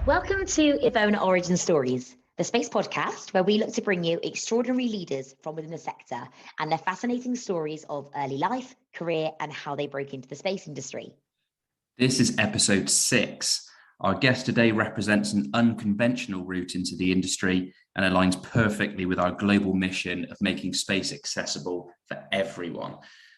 Welcome to EVONA Origin Stories, the space podcast where we look to bring you extraordinary leaders from within the sector and their fascinating stories of early life, career, and how they broke into the space industry. This is episode 6. Our guest today represents an unconventional route into the industry and aligns perfectly with our global mission of making space accessible for everyone.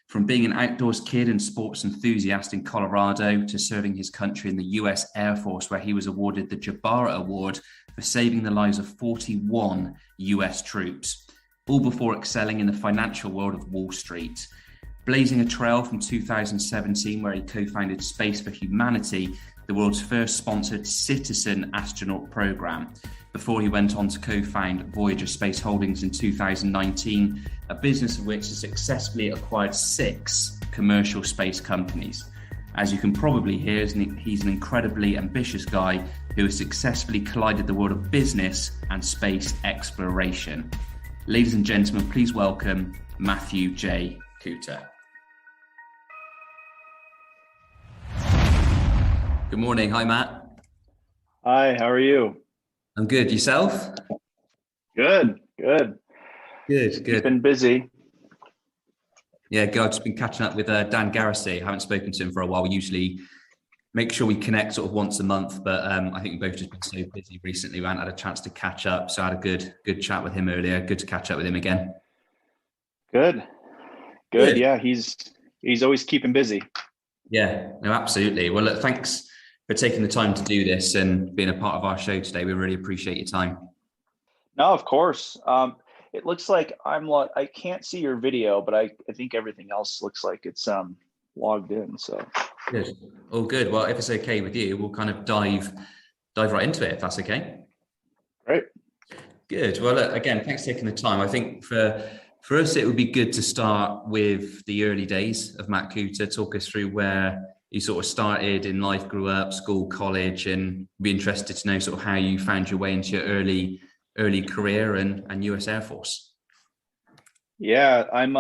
From being an outdoors kid and sports enthusiast in Colorado to serving his country in the US Air Force, where he was awarded the Jabara Award for saving the lives of 41 US troops, all before excelling in the financial world of Wall Street. Blazing a trail from 2017, where he co-founded Space for Humanity, the world's first sponsored citizen astronaut program, before he went on to co-found Voyager Space Holdings in 2019, a business of which has successfully acquired 6 commercial space companies. As you can probably hear, he's an incredibly ambitious guy who has successfully collided the world of business and space exploration. Ladies and gentlemen, please welcome Matthew J. Kuta. Good morning. Hi, Matt. Hi, how are you? I'm good. Yourself? Good. Good. Been busy. Yeah, good. I've just been catching up with Dan Garrissey. I haven't spoken to him for a while. We usually make sure we connect sort of once a month, but I think we've both just been so busy recently. We haven't had a chance to catch up. So I had a good chat with him earlier. Good to catch up with him again. Good. Yeah, he's always keeping busy. Yeah, no, absolutely. Well, look, thanks for taking the time to do this and being a part of our show today. We really appreciate your time. No, of course. It looks like I can't see your video, but I think everything else looks like it's logged in. So good. All good. Well, if it's okay with you, we'll kind of dive right into it, if that's okay. Great. Good. Well, look, again, thanks for taking the time. I think for us, it would be good to start with the early days of Matt Kuta. Talk us through where you sort of started in life, grew up, school, college, and be interested to know sort of how you found your way into your early career and US Air Force. Yeah, I'm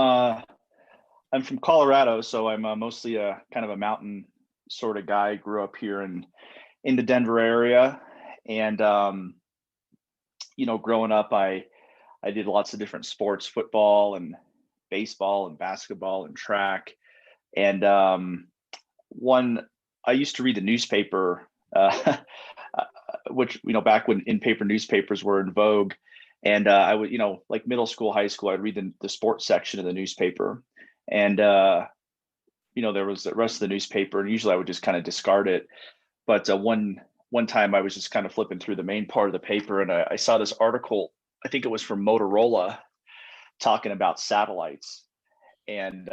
from Colorado, so I'm mostly a kind of a mountain sort of guy. Grew up here in the Denver area, and growing up, I did lots of different sports, football and baseball and basketball and track, and I used to read the newspaper, which, back when in paper newspapers were in vogue. And I would, like middle school, high school, I'd read the sports section of the newspaper. And, there was the rest of the newspaper, and usually I would just kind of discard it. But one time I was just kind of flipping through the main part of the paper, and I saw this article, I think it was from Motorola, talking about satellites. And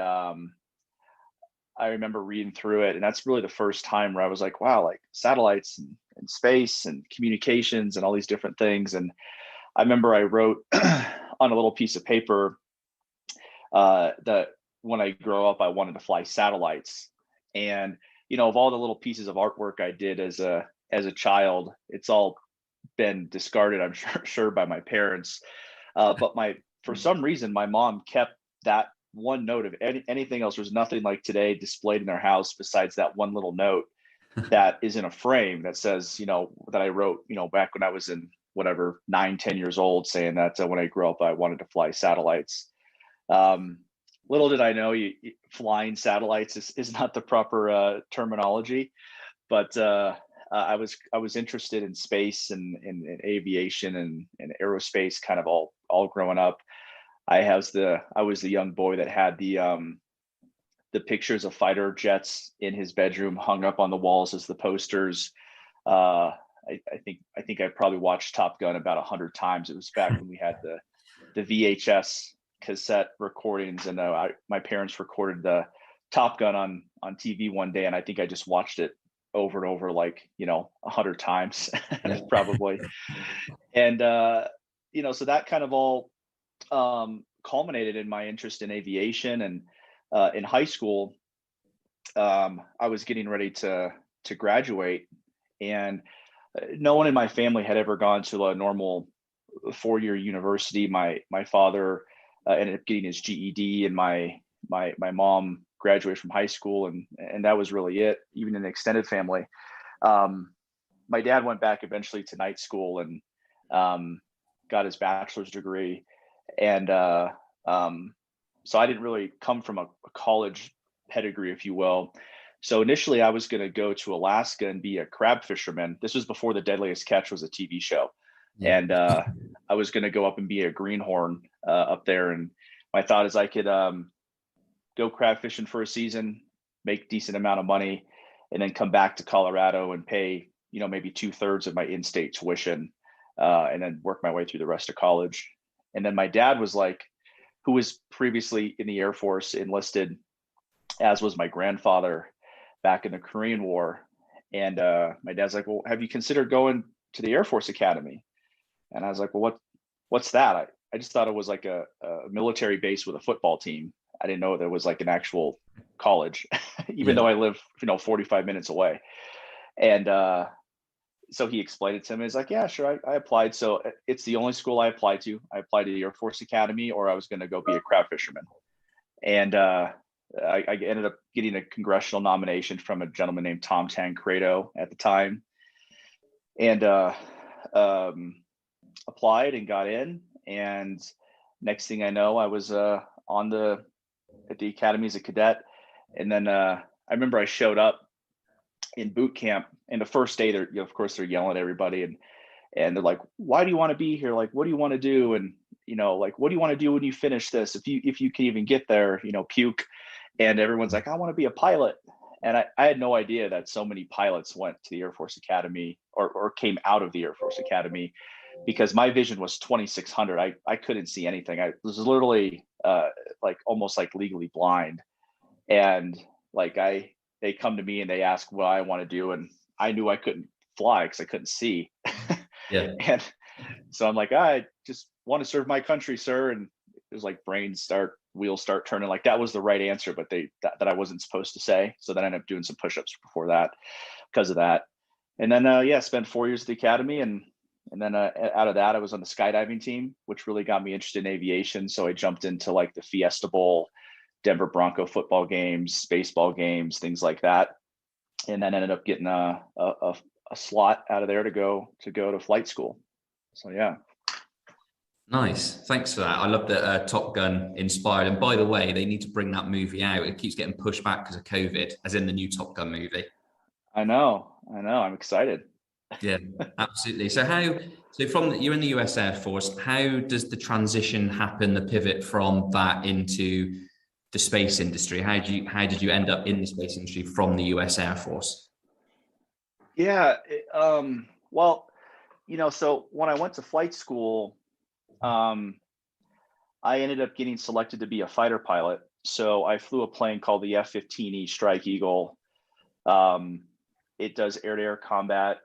I remember reading through it, and that's really the first time where I was like, wow, like satellites and space and communications and all these different things. And I remember I wrote on a little piece of paper that when I grow up, I wanted to fly satellites. And, of all the little pieces of artwork I did as a child, it's all been discarded, I'm sure by my parents. But for some reason, my mom kept that one note of anything else. There's nothing like today displayed in their house besides that one little note that is in a frame that says, that I wrote, back when I was in whatever, 9-10 years old, saying that when I grew up, I wanted to fly satellites. Little did I know flying satellites is not the proper terminology, but I was interested in space and aviation and aerospace kind of all growing up. I was the young boy that had the pictures of fighter jets in his bedroom hung up on the walls as the posters. I think I probably watched Top Gun about 100 times. It was back when we had the VHS cassette recordings, and my parents recorded the Top Gun on TV one day, and I think I just watched it over and over, like 100 times probably. And so that kind of all culminated in my interest in aviation. And in high school, I was getting ready to graduate, and no one in my family had ever gone to a normal 4-year university. My father ended up getting his GED, and my mom graduated from high school, and that was really it, even in an extended family. my dad went back eventually to night school and got his bachelor's degree. And so I didn't really come from a college pedigree, if you will. So initially I was going to go to Alaska and be a crab fisherman. This was before The Deadliest Catch was a TV show. Yeah. And I was going to go up and be a greenhorn up there. And my thought is I could go crab fishing for a season, make decent amount of money, and then come back to Colorado and pay, maybe 2/3 of my in-state tuition, and then work my way through the rest of college. And then my dad was like, who was previously in the Air Force, enlisted, as was my grandfather back in the Korean War. And my dad's like, well, have you considered going to the Air Force Academy? And I was like, well, what's that? I just thought it was like a military base with a football team. I didn't know there was like an actual college, even though I live, 45 minutes away. And so he explained it to me. He's like, yeah, sure. I applied. So it's the only school I applied to. I applied to the Air Force Academy, or I was going to go be a crab fisherman. And I ended up getting a congressional nomination from a gentleman named Tom Tancredo at the time. And applied and got in. And next thing I know, I was at the academy as a cadet. And then I remember I showed up in boot camp, and the first day of course they're yelling at everybody, and they're like, why do you want to be here? Like, what do you want to do? And like, what do you want to do when you finish this? If you can even get there, puke. And everyone's like, I want to be a pilot. And I had no idea that so many pilots went to the Air Force Academy or came out of the Air Force Academy, because my vision was 2600. I couldn't see anything. I was literally like almost like legally blind. And like they come to me and they ask what I want to do, and I knew I couldn't fly because I couldn't see. Yeah. And so I'm like, I just want to serve my country, sir. And it was like wheels start turning. Like that was the right answer, but that I wasn't supposed to say. So then I ended up doing some push-ups before that because of that. And then spent 4 years at the academy, and then out of that I was on the skydiving team, which really got me interested in aviation. So I jumped into like the Fiesta Bowl, Denver Bronco football games, baseball games, things like that. And then ended up getting a slot out of there to go to flight school. So yeah. Nice. Thanks for that. I love that Top Gun inspired. And by the way, they need to bring that movie out. It keeps getting pushed back because of COVID, as in the new Top Gun movie. I know. I'm excited. Yeah, absolutely. So you're in the US Air Force, how does the transition happen, the pivot from that into the space industry? How did you end up in the space industry from the US Air Force? Yeah. Well, so when I went to flight school, I ended up getting selected to be a fighter pilot. So I flew a plane called the F-15E Strike Eagle. It does air-to-air combat,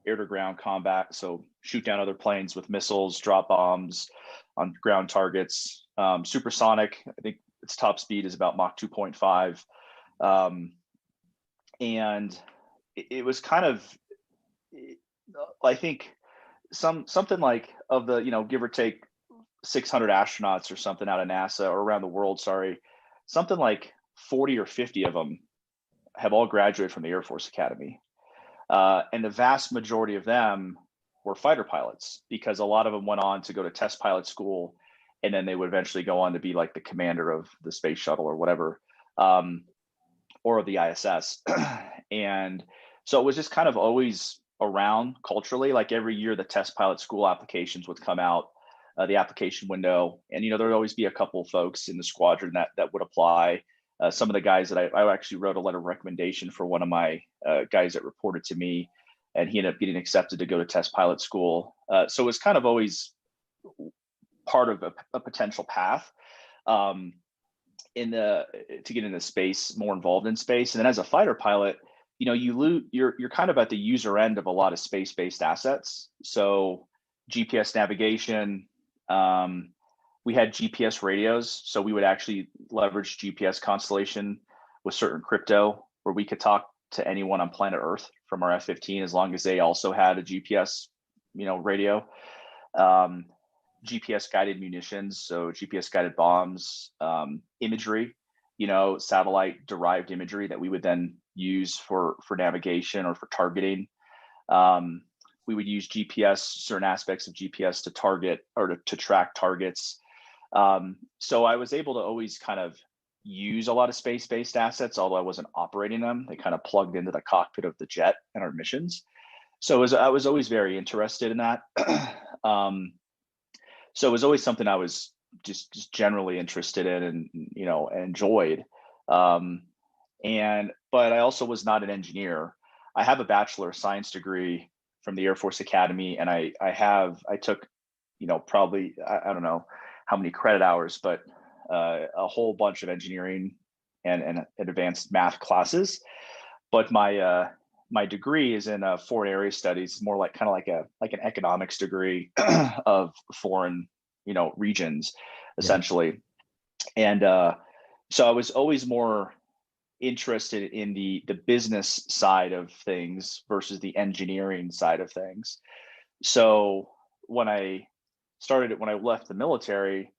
air-to-ground combat. So shoot down other planes with missiles, drop bombs on ground targets. Supersonic. I think its top speed is about Mach 2.5. And it was kind of, I think, something like of the, give or take 600 astronauts or something out of NASA, or around the world, something like 40 or 50 of them have all graduated from the Air Force Academy. And the vast majority of them were fighter pilots, because a lot of them went on to go to test pilot school, and then they would eventually go on to be like the commander of the space shuttle or whatever, or of the ISS. And so it was just kind of always around culturally. Like every year the test pilot school applications would come out, the application window, and there would always be a couple of folks in the squadron that would apply. Some of the guys that I actually wrote a letter of recommendation for one of my guys that reported to me, and he ended up getting accepted to go to test pilot school. So it was kind of always part of a potential path to get into space, more involved in space. And then as a fighter pilot, you're kind of at the user end of a lot of space-based assets. So GPS navigation, we had GPS radios, so we would actually leverage GPS constellation with certain crypto, where we could talk to anyone on planet Earth from our F-15, as long as they also had a GPS, radio. GPS guided munitions, so GPS guided bombs, imagery, satellite derived imagery that we would then use for navigation or for targeting. We would use GPS, certain aspects of GPS to target or to track targets. So I was able to always kind of use a lot of space-based assets, although I wasn't operating them. They kind of plugged into the cockpit of the jet and our missions. So I was always very interested in that. So it was always something I was just generally interested in and, enjoyed. But I also was not an engineer. I have a Bachelor of Science degree from the Air Force Academy, and I took, probably, I don't know how many credit hours, but a whole bunch of engineering and advanced math classes. But my degree is in foreign area studies, more like kind of like an economics degree of foreign, regions, essentially. Yeah. And so I was always more interested in the business side of things versus the engineering side of things. So when I left the military,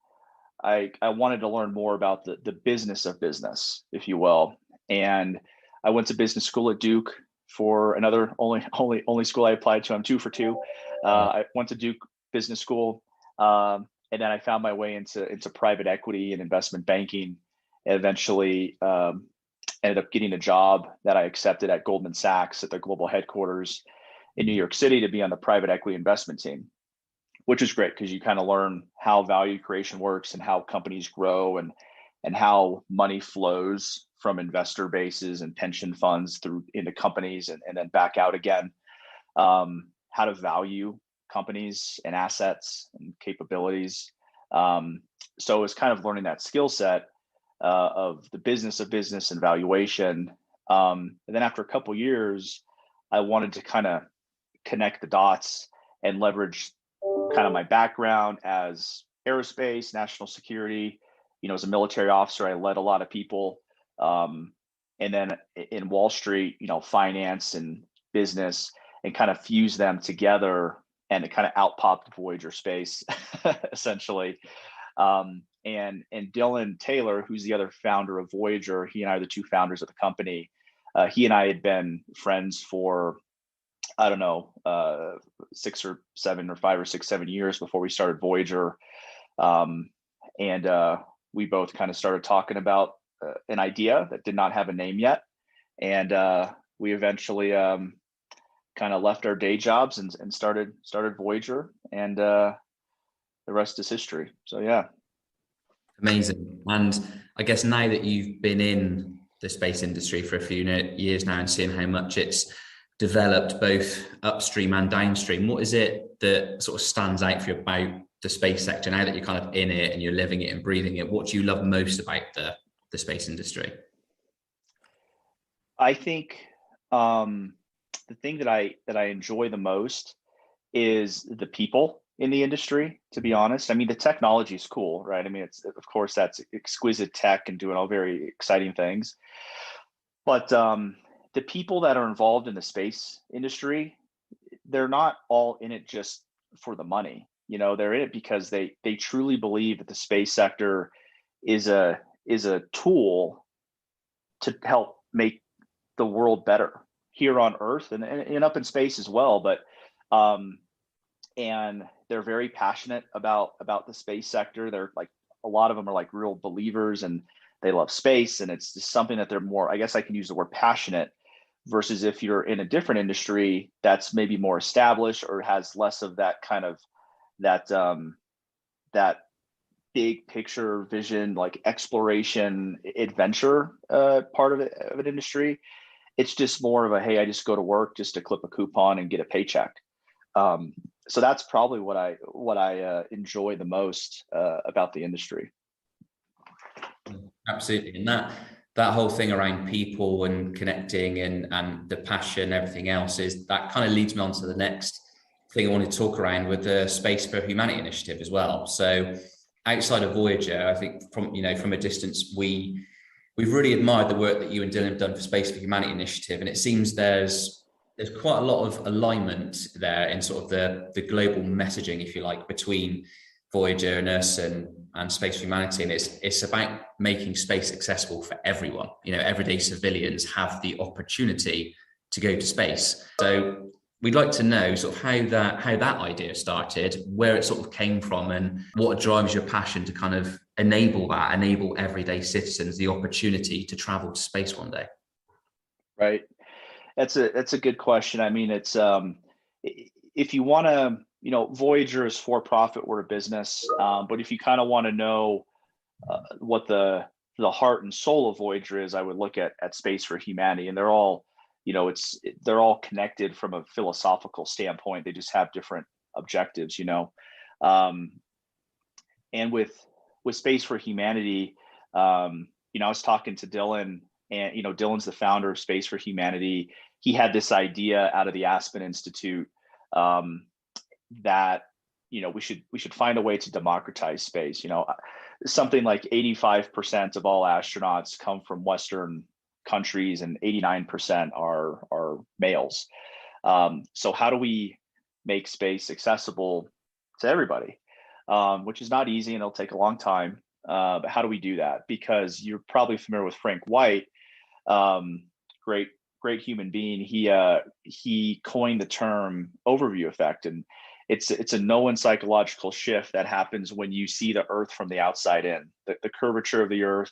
I wanted to learn more about the business of business, if you will. And I went to business school at Duke for another only school I applied to. I'm 2 for 2. I went to Duke Business School, and then I found my way into private equity and investment banking, and eventually ended up getting a job that I accepted at Goldman Sachs at their global headquarters in New York City to be on the private equity investment team, which is great because you kind of learn how value creation works and how companies grow and how money flows from investor bases and pension funds through into companies and then back out again. How to value companies and assets and capabilities. So it's kind of learning that skill set of the business of business and valuation. And then after a couple of years, I wanted to kind of connect the dots and leverage kind of my background as aerospace, national security. As a military officer, I led a lot of people. And then in Wall Street, finance and business, and kind of fuse them together, and it kind of out popped Voyager Space, essentially. And Dylan Taylor, who's the other founder of Voyager, he and I are the two founders of the company. He and I had been friends for, I don't know, 6 or 7 or 5 or 6, 7 years before we started Voyager. And we both kind of started talking about an idea that did not have a name yet. And we eventually kind of left our day jobs and started Voyager, and the rest is history. So, yeah. Amazing. And I guess now that you've been in the space industry for a few years now and seeing how much it's developed both upstream and downstream, what is it that sort of stands out for you about the space sector now that you're kind of in it and you're living it and breathing it? What do you love most about the space industry? I think the thing that I enjoy the most is the people in the industry, to be honest. I mean, the technology is cool, right? I mean, it's, of course, that's exquisite tech and doing all very exciting things. But the people that are involved in the space industry, they're not all in it just for the money. They're in it because they truly believe that the space sector is a tool to help make the world better here on Earth and up in space as well. But and they're very passionate about the space sector. They're like, a lot of them are like real believers and they love space, and it's just something that they're more, I guess I can use the word passionate, versus if you're in a different industry that's maybe more established or has less of that kind of that big picture vision, like exploration, adventure part of an industry. It's just more of a, hey, I just go to work just to clip a coupon and get a paycheck. So that's probably what I enjoy the most about the industry. Absolutely. And that whole thing around people and connecting and the passion, everything else, is that kind of leads me on to the next thing I wanted to talk around with the Space for Humanity initiative as well. So outside of Voyager, I think from a distance, we've really admired the work that you and Dylan have done for Space for Humanity initiative. And it seems there's quite a lot of alignment there in sort of the global messaging, if you like, between Voyager and us and Space for Humanity. And it's about making space accessible for everyone. Everyday civilians have the opportunity to go to space. So we'd like to know sort of how that idea started, where it sort of came from, and what drives your passion to kind of enable everyday citizens the opportunity to travel to space one day. Right. That's a good question. I mean, it's if you want to, Voyager is for profit, we're a business, but if you kind of want to know what the heart and soul of Voyager is, I would look at Space for Humanity, and they're all, they're all connected from a philosophical standpoint. They just have different objectives, and with Space for Humanity, I was talking to Dylan, and Dylan's the founder of Space for Humanity. He had this idea out of the Aspen Institute that we should find a way to democratize space. Something like 85% of all astronauts come from Western countries, and 89% are males. So how do we make space accessible to everybody? Which is not easy, and it'll take a long time. But how do we do that? Because you're probably familiar with Frank White, great human being. He coined the term overview effect, and it's a known psychological shift that happens when you see the Earth from the outside in. The curvature of the Earth.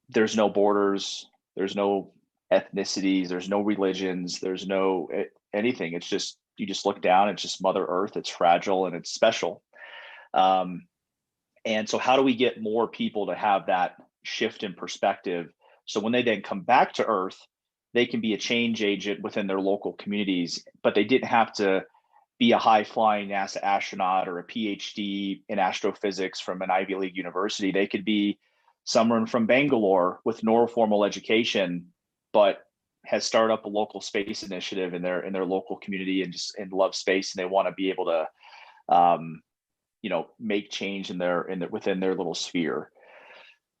There's no borders. There's no ethnicities. There's no religions. There's no anything. It's just, you just look down. It's just Mother Earth. It's fragile and it's special. And so how do we get more people to have that shift in perspective? So when they then come back to Earth, they can be a change agent within their local communities, but they didn't have to be a high-flying NASA astronaut or a PhD in astrophysics from an Ivy League university. They could be someone from Bangalore with no formal education, but has started up a local space initiative in their local community and love space, and they want to be able to make change within their little sphere.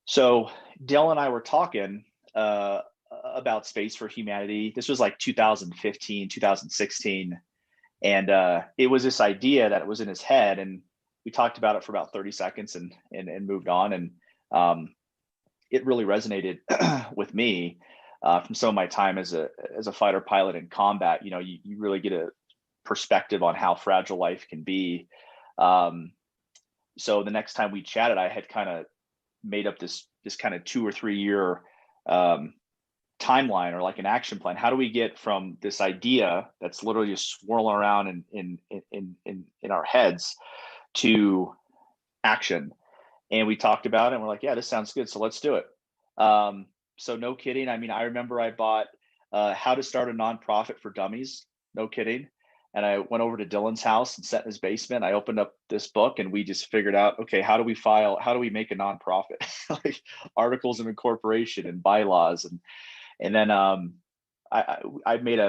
So Dell and I were talking about Space for Humanity. This was like 2015, 2016. And it was this idea that was in his head, and we talked about it for about 30 seconds and moved on. And it really resonated with me from some of my time as a fighter pilot in combat. You really get a perspective on how fragile life can be. So the next time we chatted, I had kind of made up this kind of 2 or 3 year timeline, or like an action plan. How do we get from this idea that's literally just swirling around in our heads to action? And we talked about it, and we're like, yeah, this sounds good, so let's do it. So no kidding. I mean, I remember I bought How to Start a Nonprofit for Dummies. No kidding. And I went over to Dylan's house and sat in his basement. I opened up this book, and we just figured out, okay, how do we make a nonprofit? Like articles of incorporation and bylaws. And then I made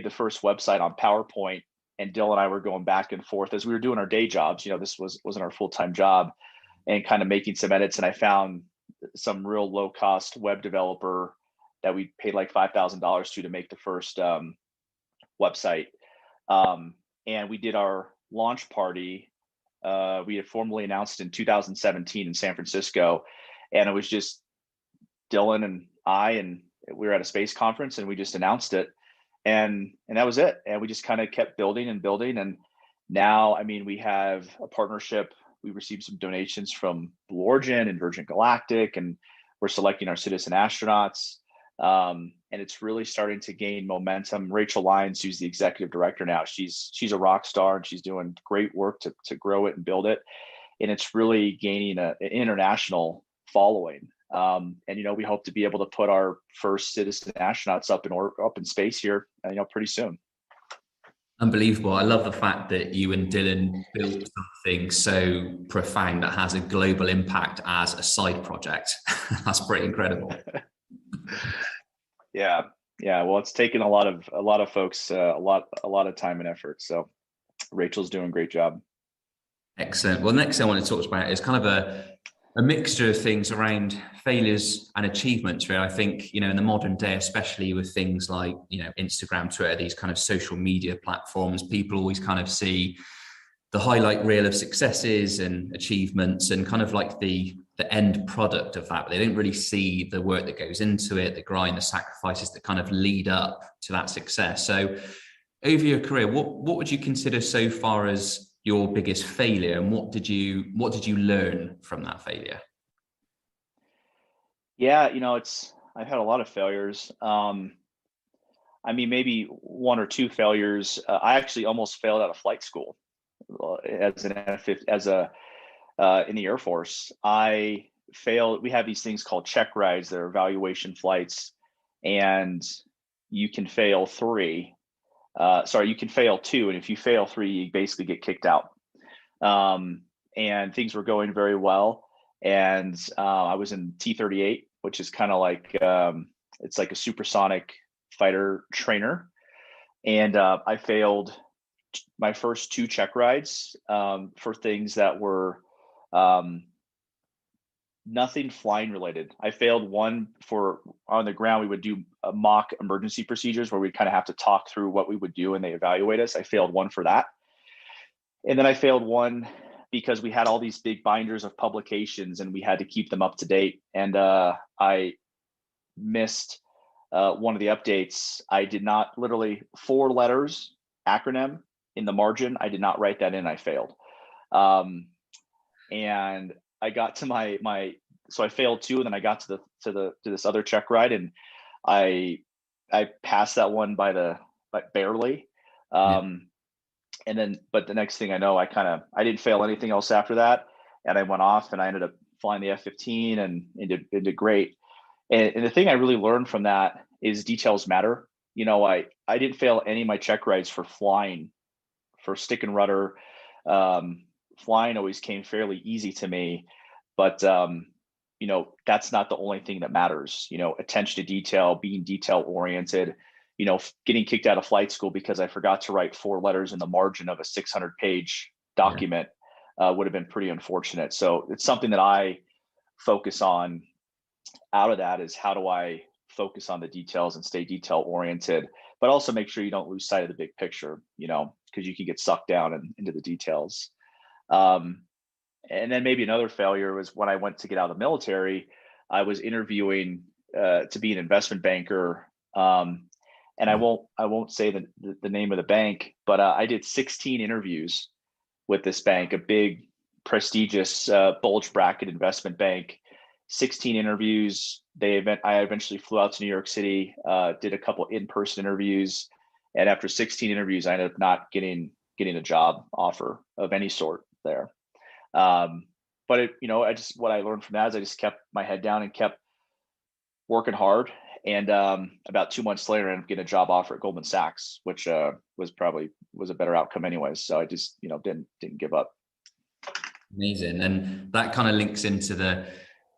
the first website on PowerPoint, and Dylan and I were going back and forth as we were doing our day jobs. This wasn't our full-time job, and kind of making some edits. And I found some real low-cost web developer that we paid like $5,000 to make the first website. And we did our launch party. We had formally announced in 2017 in San Francisco, and it was just Dylan and I, and we were at a space conference, and we just announced it, and that was it. And we just kind of kept building and building. And now, I mean, we have a partnership. We received some donations from Blue Origin and Virgin Galactic, and we're selecting our citizen astronauts. And it's really starting to gain momentum. Rachel Lyons, who's the executive director now, she's a rock star, and she's doing great work to grow it and build it. And it's really gaining an international following. And we hope to be able to put our first citizen astronauts up in space here, pretty soon. Unbelievable. I love the fact that you and Dylan built something so profound that has a global impact as a side project. That's pretty incredible. Yeah. Well, it's taken a lot of folks, a lot of time and effort. So Rachel's doing a great job. Excellent. Well, next thing I want to talk about is kind of a mixture of things around failures and achievements, where I think, in the modern day, especially with things like, Instagram, Twitter, these kind of social media platforms, people always kind of see the highlight reel of successes and achievements and kind of like the end product of that, but they don't really see the work that goes into it, the grind, the sacrifices that kind of lead up to that success. So over your career, what would you consider so far as your biggest failure, and what did you learn from that failure? Yeah, I've had a lot of failures. I mean, maybe one or two failures. I actually almost failed out of flight school as an in the Air Force. I failed. We have these things called check rides. They're evaluation flights, and you can fail three. You can fail two, and if you fail three, you basically get kicked out. And things were going very well, and I was in T-38, which is kind of like it's like a supersonic fighter trainer, and I failed my first two check rides for things that were nothing flying related. I failed one for on the ground. We would do a mock emergency procedures where we'd kind of have to talk through what we would do and they evaluate us. I failed one for that. And then I failed one because we had all these big binders of publications and we had to keep them up to date. And I missed one of the updates. I did not, literally 4 letters, acronym in the margin. I did not write that in. I failed. And I got to so I failed 2, and then I got to this other check ride, and I passed that one by barely. And then, but the next thing I know, I didn't fail anything else after that, and I went off, and I ended up flying the F-15 and did great. And the thing I really learned from that is details matter. I didn't fail any of my check rides for flying, for stick and rudder. Flying always came fairly easy to me, but that's not the only thing that matters. Attention to detail, being detail oriented. Getting kicked out of flight school because I forgot to write 4 letters in the margin of a 600-page document would have been pretty unfortunate. So it's something that I focus on. Out of that is, how do I focus on the details and stay detail oriented, but also make sure you don't lose sight of the big picture, because you can get sucked down into the details. And then maybe another failure was when I went to get out of the military. I was interviewing to be an investment banker, and I won't say the name of the bank, but I did 16 interviews with this bank, a big, prestigious bulge bracket investment bank. 16 interviews. I eventually flew out to New York City, did a couple in-person interviews, and after 16 interviews, I ended up not getting a job offer of any sort there. But what I learned from that is I just kept my head down and kept working hard. And about 2 months later, I ended up getting a job offer at Goldman Sachs, which was a better outcome anyways. So I just didn't give up. Amazing, and that kind of links into the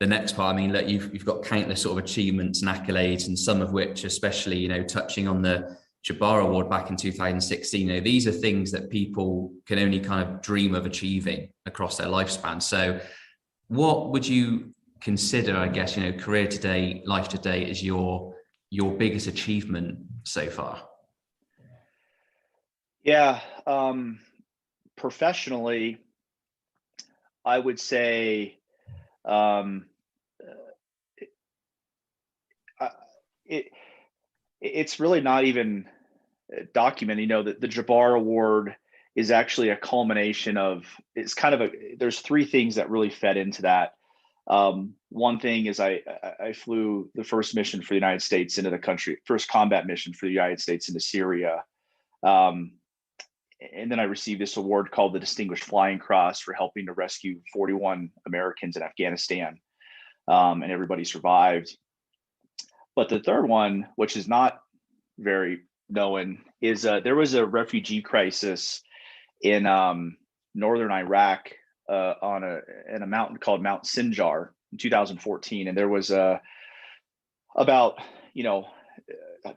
next part. I mean, look, you've got countless sort of achievements and accolades, and some of which, especially touching on the Jabara Award back in 2016, these are things that people can only kind of dream of achieving across their lifespan. So what would you consider, I guess, career today, life today, as your biggest achievement so far? Yeah. Professionally, I would say it's really not even documented. The Jabara Award is actually a culmination of, there's 3 things that really fed into that. One thing is I flew the first mission for the United States into the country, first combat mission for the United States into Syria. And then I received this award called the Distinguished Flying Cross for helping to rescue 41 Americans in Afghanistan. And everybody survived. But the third one, which is not very known, is there was a refugee crisis in northern Iraq in a mountain called Mount Sinjar in 2014, and there was about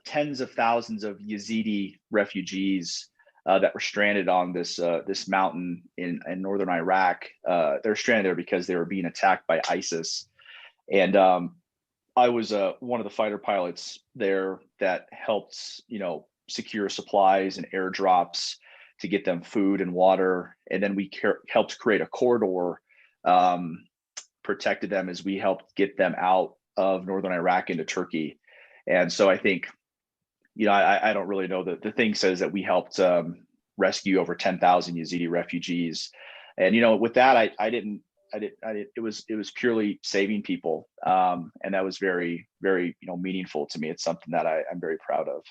tens of thousands of Yazidi refugees that were stranded on this mountain in northern Iraq. They're stranded there because they were being attacked by ISIS, and I was one of the fighter pilots there that helped secure supplies and airdrops to get them food and water, and then we helped create a corridor, protected them as we helped get them out of northern Iraq into Turkey. And so I think I don't really know. The thing says that we helped rescue over 10,000 Yazidi refugees, and with that, I didn't. It was purely saving people, and that was very, very meaningful to me. It's something that I'm very proud of.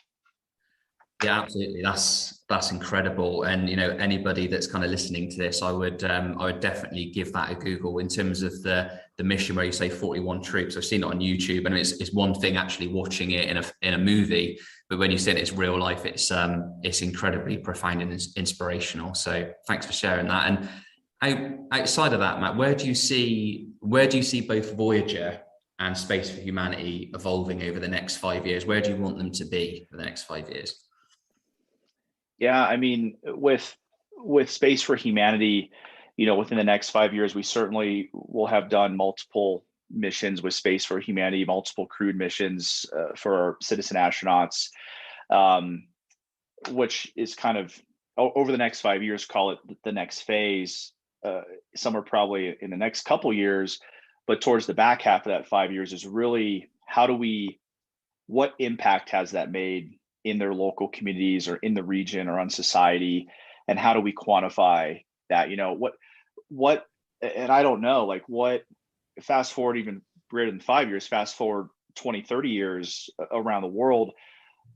Yeah, absolutely. That's incredible. And anybody that's kind of listening to this, I would definitely give that a Google in terms of the mission where you say 41 troops. I've seen it on YouTube, and it's one thing actually watching it in a movie, but when you see it as real life, it's incredibly profound and inspirational. So thanks for sharing that. And outside of that, Matt, where do you see both Voyager and Space for Humanity evolving over the next 5 years? Where do you want them to be for the next 5 years? Yeah, I mean, with Space for Humanity, within the next 5 years, we certainly will have done multiple missions with Space for Humanity, multiple crewed missions for our citizen astronauts, which is kind of over the next 5 years, call it the next phase. Some are probably in the next couple years, but towards the back half of that 5 years is really what impact has that made in their local communities or in the region or on society, and how do we quantify that? What and I don't know, like, what, fast forward even greater than 5 years, fast forward 20, 30 years around the world,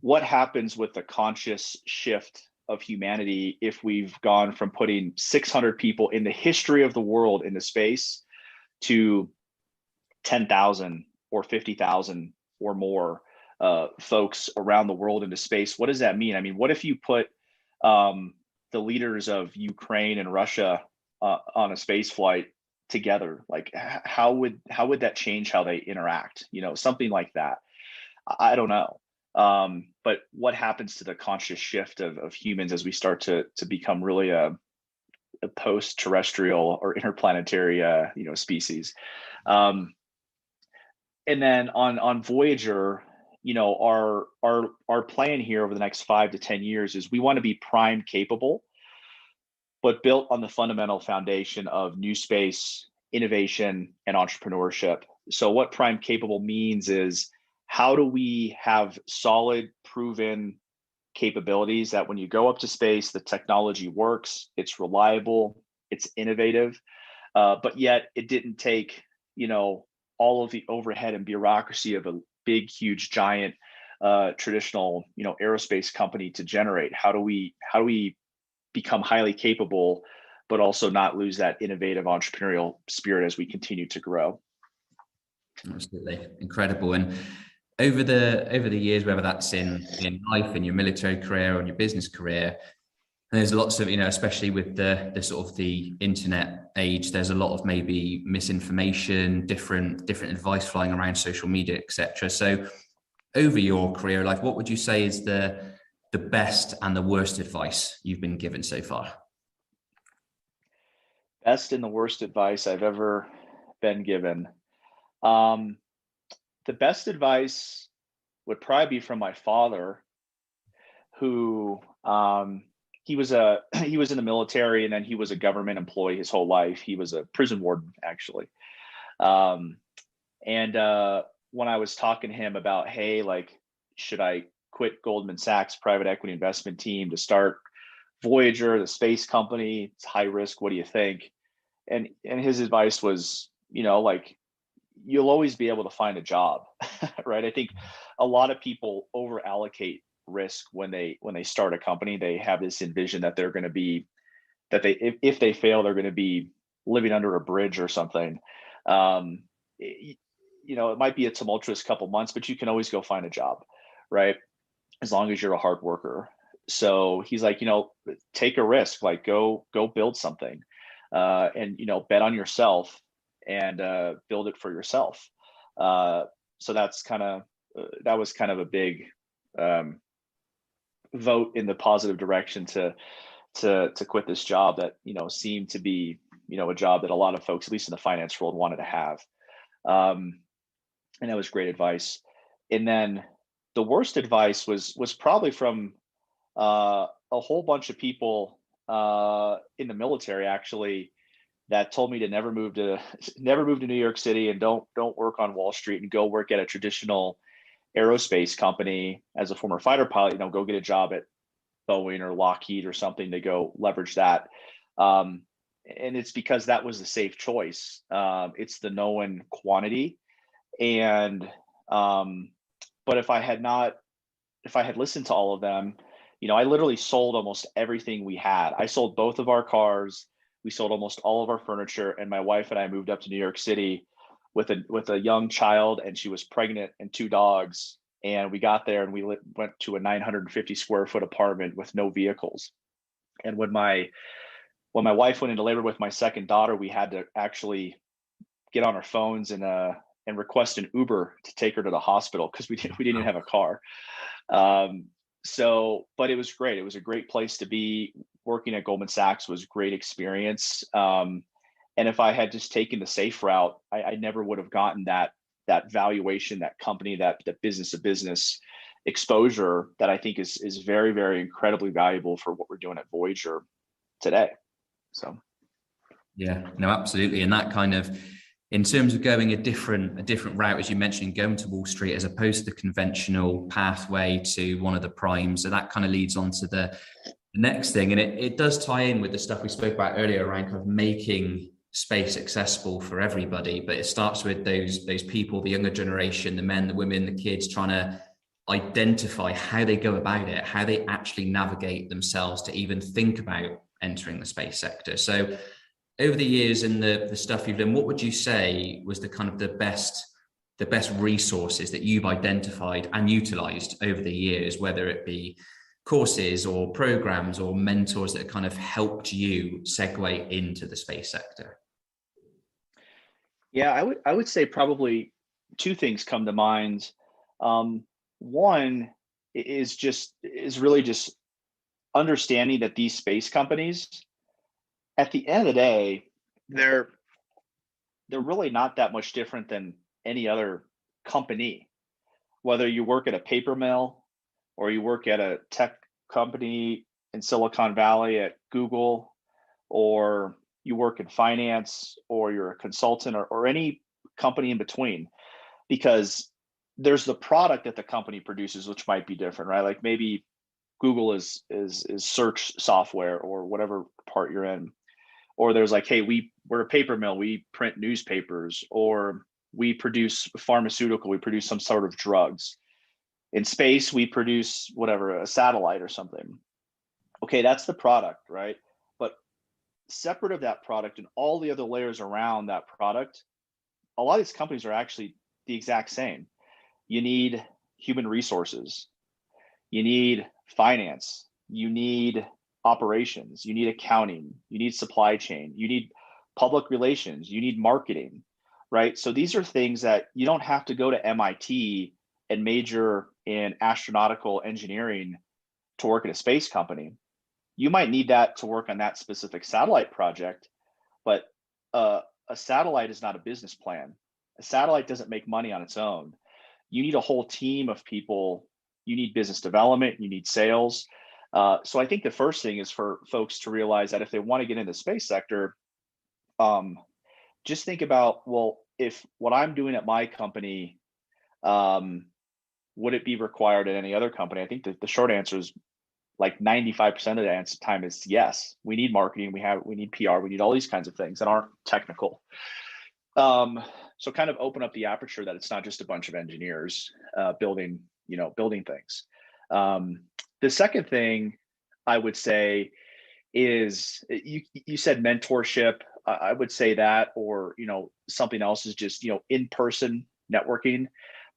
what happens with the conscious shift of humanity if we've gone from putting 600 people in the history of the world into space to 10,000 or 50,000 or more folks around the world into space? What does that mean? I mean, what if you put the leaders of Ukraine and Russia on a space flight together? Like, how would that change how they interact? Something like that. I don't know. But what happens to the conscious shift of humans as we start to become really a post-terrestrial or interplanetary species? And then on Voyager, our plan here over the next 5 to 10 years is we want to be prime capable, but built on the fundamental foundation of new space, innovation, and entrepreneurship. So what prime capable means is, how do we have solid, proven capabilities that when you go up to space, the technology works, it's reliable, it's innovative, but yet it didn't take, all of the overhead and bureaucracy of a big, huge, giant traditional, aerospace company to generate. How do we become highly capable, but also not lose that innovative entrepreneurial spirit as we continue to grow? Absolutely incredible. And over the years, whether that's in life, in your military career, or in your business career, there's lots of, especially with the sort of the internet age, there's a lot of maybe misinformation, different advice flying around social media, etc. So over your career life, what would you say is the best and the worst advice you've been given so far? Best and the worst advice I've ever been given. The best advice would probably be from my father, who he was in the military, and then he was a government employee his whole life. He was a prison warden, actually. And when I was talking to him about, hey, like, should I quit Goldman Sachs private equity investment team to start Voyager, the space company? It's high risk. What do you think? And his advice was, like, you'll always be able to find a job, right? I think a lot of people over allocate risk when they start a company. They have this envision that they're going to be, if they fail, they're going to be living under a bridge or something. It might be a tumultuous couple months, but you can always go find a job, right? As long as you're a hard worker. So he's like, take a risk, like go build something, and bet on yourself and build it for yourself. So that was kind of a big vote in the positive direction to quit this job that seemed to be a job that a lot of folks, at least in the finance world, wanted to have. And that was great advice. And then the worst advice was probably from a whole bunch of people in the military, actually, that told me to never move to New York City, and don't work on Wall Street, and go work at a traditional aerospace company as a former fighter pilot, go get a job at Boeing or Lockheed or something to go leverage that. And it's because that was the safe choice. It's the known quantity. And, but if I had listened to all of them, I literally sold almost everything we had. I sold both of our cars. We sold almost all of our furniture. And my wife and I moved up to New York City with a young child, and she was pregnant, and 2 dogs. And we got there and we went to a 950 square foot apartment with no vehicles. And when my wife went into labor with my second daughter, we had to actually get on our phones and request an Uber to take her to the hospital because we didn't even have a car. But it was great. It was a great place to be. Working at Goldman Sachs was a great experience. And if I had just taken the safe route, I never would have gotten that valuation, that company, that business to business exposure that I think is very, very incredibly valuable for what we're doing at Voyager today. So. Yeah, no, absolutely. And that kind of, in terms of going a different route, as you mentioned, going to Wall Street as opposed to the conventional pathway to one of the primes. So that kind of leads on to the next thing. And it does tie in with the stuff we spoke about earlier around kind of making space accessible for everybody. But it starts with those people, the younger generation, the men, the women, the kids, trying to identify how they go about it, how they actually navigate themselves to even think about entering the space sector. So over the years and the stuff you've done, what would you say was the kind of the best resources that you've identified and utilized over the years, whether it be courses or programs or mentors that kind of helped you segue into the space sector? Yeah, I would say probably 2 things come to mind. One is really just understanding that these space companies, at the end of the day, they're really not that much different than any other company. Whether you work at a paper mill or you work at a tech company in Silicon Valley at Google, or you work in finance, or you're a consultant, or any company in between, because there's the product that the company produces, which might be different, right? Like maybe Google is search software or whatever part you're in. Or there's like, hey, we're a paper mill, we print newspapers, or we produce pharmaceutical, we produce some sort of drugs. In space, we produce whatever, a satellite or something. Okay, that's the product, right? But separate of that product and all the other layers around that product, a lot of these companies are actually the exact same. You need human resources, you need finance, you need operations, you need accounting, you need supply chain, you need public relations, you need marketing, right? So these are things that you don't have to go to MIT and major in astronautical engineering to work at a space company. You might need that to work on that specific satellite project, but a satellite is not a business plan. A satellite doesn't make money on its own. You need a whole team of people. You need business development, you need sales. So I think the first thing is for folks to realize that if they want to get into the space sector, just think about, well, if what I'm doing at my company, would it be required at any other company? I think that the short answer is like 95% of the time is yes. We need marketing, we need PR, we need all these kinds of things that aren't technical. So kind of open up the aperture that it's not just a bunch of engineers building things. The second thing I would say is you said mentorship. I would say that, or something else is just in-person networking.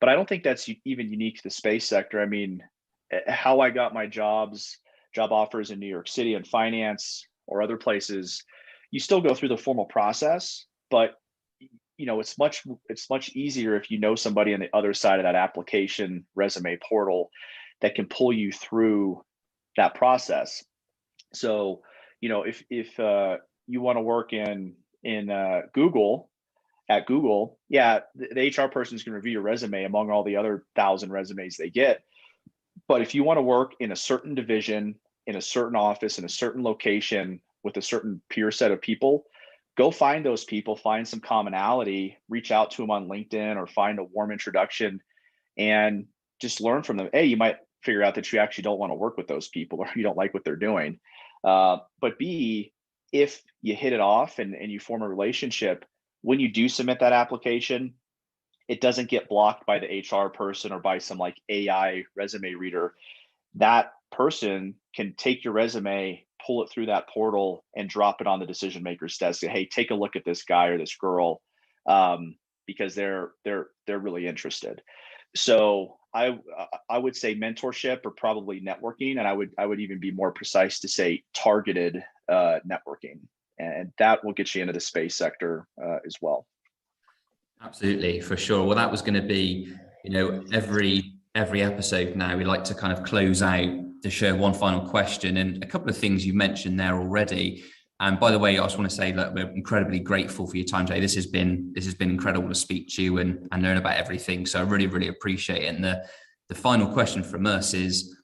But I don't think that's even unique to the space sector. I mean, how I got my job offers in New York City and finance or other places, you still go through the formal process, but it's much easier if you know somebody on the other side of that application resume portal that can pull you through that process. So, if you want to work in Google, at Google, yeah, the HR person is going to review your resume among all the other 1,000 resumes they get. But if you want to work in a certain division, in a certain office, in a certain location with a certain peer set of people, go find those people, find some commonality, reach out to them on LinkedIn or find a warm introduction, and just learn from them. A, you might figure out that you actually don't want to work with those people or you don't like what they're doing. But B, if you hit it off and you form a relationship, when you do submit that application, it doesn't get blocked by the HR person or by some like AI resume reader. That person can take your resume, pull it through that portal, and drop it on the decision maker's desk. Say, hey, take a look at this guy or this girl, because they're really interested. So I would say mentorship or probably networking, and I would even be more precise to say targeted networking, and that will get you into the space sector as well. Absolutely, for sure. Well, that was going to be, every episode now we like to kind of close out to share one final question, and a couple of things you mentioned there already. And by the way, I just want to say that we're incredibly grateful for your time today. This has been incredible to speak to you and learn about everything. So I really, really appreciate it. And the final question from us is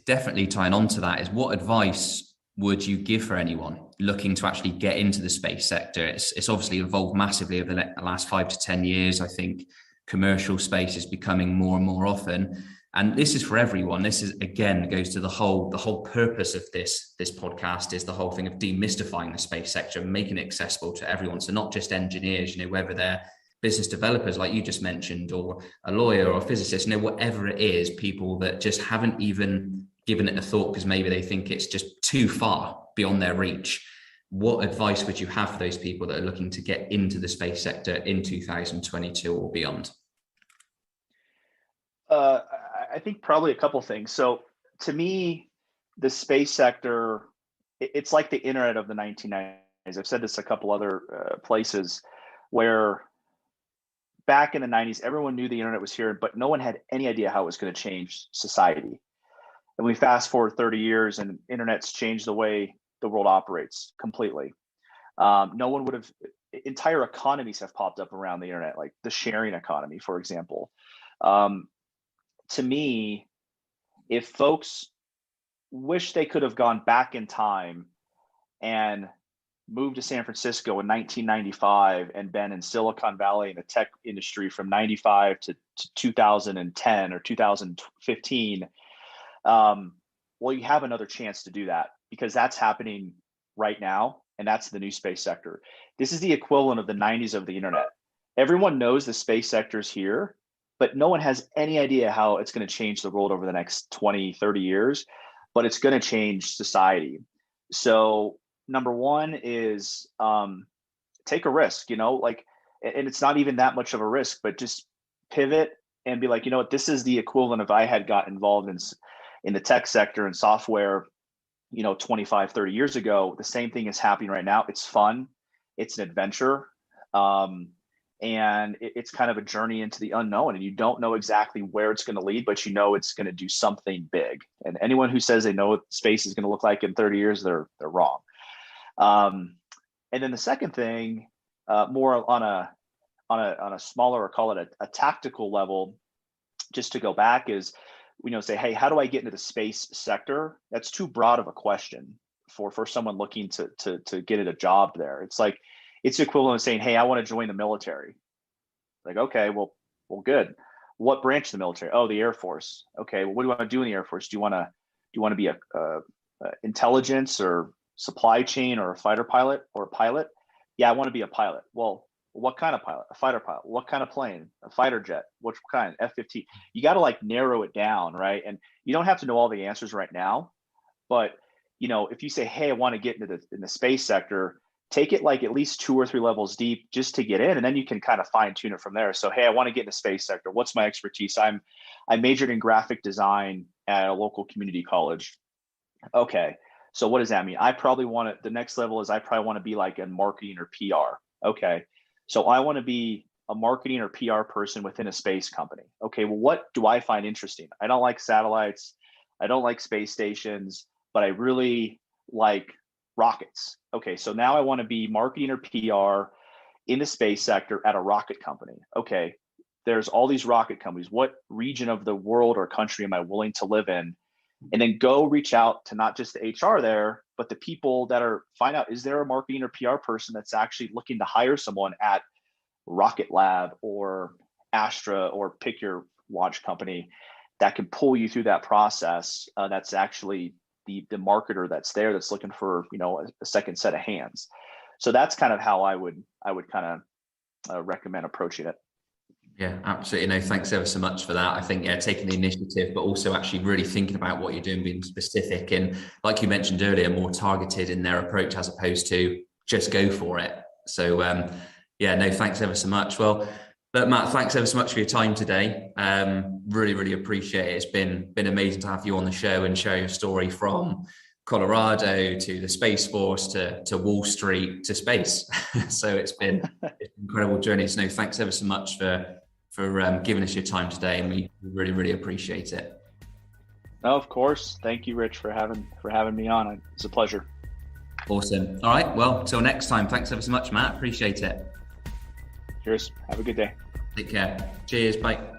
definitely tying on to that, is what advice would you give for anyone looking to actually get into the space sector? It's obviously evolved massively over the last 5 to 10 years. I think commercial space is becoming more and more often. And this is for everyone. This is, again, goes to the whole purpose of this podcast is the whole thing of demystifying the space sector and making it accessible to everyone. So not just engineers, whether they're business developers, like you just mentioned, or a lawyer or a physicist, whatever it is, people that just haven't even given it a thought because maybe they think it's just too far beyond their reach. What advice would you have for those people that are looking to get into the space sector in 2022 or beyond? I think probably a couple things. So to me, the space sector, it's like the internet of the 1990s. I've said this a couple other places where back in the 90s, everyone knew the internet was here, but no one had any idea how it was going to change society. And we fast forward 30 years and internet's changed the way the world operates completely. No one would have, entire economies have popped up around the internet, like the sharing economy, for example. To me, if folks wish they could have gone back in time and moved to San Francisco in 1995 and been in Silicon Valley in the tech industry from 95 to 2010 or 2015, well, you have another chance to do that because that's happening right now. And that's the new space sector. This is the equivalent of the 90s of the internet. Everyone knows the space sector is here, but no one has any idea how it's going to change the world over the next 20, 30 years, but it's going to change society. So number one is take a risk, and it's not even that much of a risk, but just pivot and be like, what, this is the equivalent of I had got involved in the tech sector and software, 25, 30 years ago. The same thing is happening right now. It's fun. It's an adventure. And it's kind of a journey into the unknown, and you don't know exactly where it's going to lead, but it's going to do something big. And anyone who says they know what space is going to look like in 30 years, they're wrong. And then the second thing, more on a smaller, or call it a tactical level, just to go back is, say, hey, how do I get into the space sector? That's too broad of a question for someone looking to get a job there. It's like, it's equivalent of saying, hey, I want to join the military. Like, okay, well, good. What branch of the military? Oh, the Air Force. Okay, well, what do you want to do in the Air Force? Do you want to be a intelligence or supply chain or a fighter pilot or a pilot? Yeah, I want to be a pilot. Well, what kind of pilot? A fighter pilot. What kind of plane? A fighter jet. Which kind? F-15. You got to narrow it down, right? And you don't have to know all the answers right now, but if you say, hey, I want to get into the space sector, take it at least 2 or 3 levels deep just to get in, and then you can kind of fine tune it from there. So, hey, I want to get in the space sector. What's my expertise? I majored in graphic design at a local community college. Okay, so what does that mean? I probably want to, the next level is I probably want to be in marketing or PR. Okay, so I want to be a marketing or PR person within a space company. Okay, well, what do I find interesting? I don't like satellites. I don't like space stations, but I really like rockets. Okay, so now I want to be marketing or PR in the space sector at a rocket company. Okay, there's all these rocket companies. What region of the world or country am I willing to live in? And then go reach out to not just the HR there, but the people that find out, is there a marketing or PR person that's actually looking to hire someone at Rocket Lab or Astra or pick your launch company? that can pull you through that process. That's actually the marketer that's there, that's looking for, a second set of hands. So that's kind of how I would kind of recommend approaching it. Yeah, absolutely. No, thanks ever so much for that. I think, taking the initiative, but also actually really thinking about what you're doing, being specific, and like you mentioned earlier, more targeted in their approach as opposed to just go for it. So no, thanks ever so much. Well, look, Matt, thanks ever so much for your time today. Really, really appreciate it. It's been amazing to have you on the show and share your story from Colorado to the Space Force to Wall Street to space. So it's been an incredible journey. So no, thanks ever so much for giving us your time today, and we really, really appreciate it. No, of course. Thank you, Rich, for having me on. It's a pleasure. Awesome. All right. Well, till next time. Thanks ever so much, Matt. Appreciate it. Cheers. Have a good day. Take care. Cheers. Bye.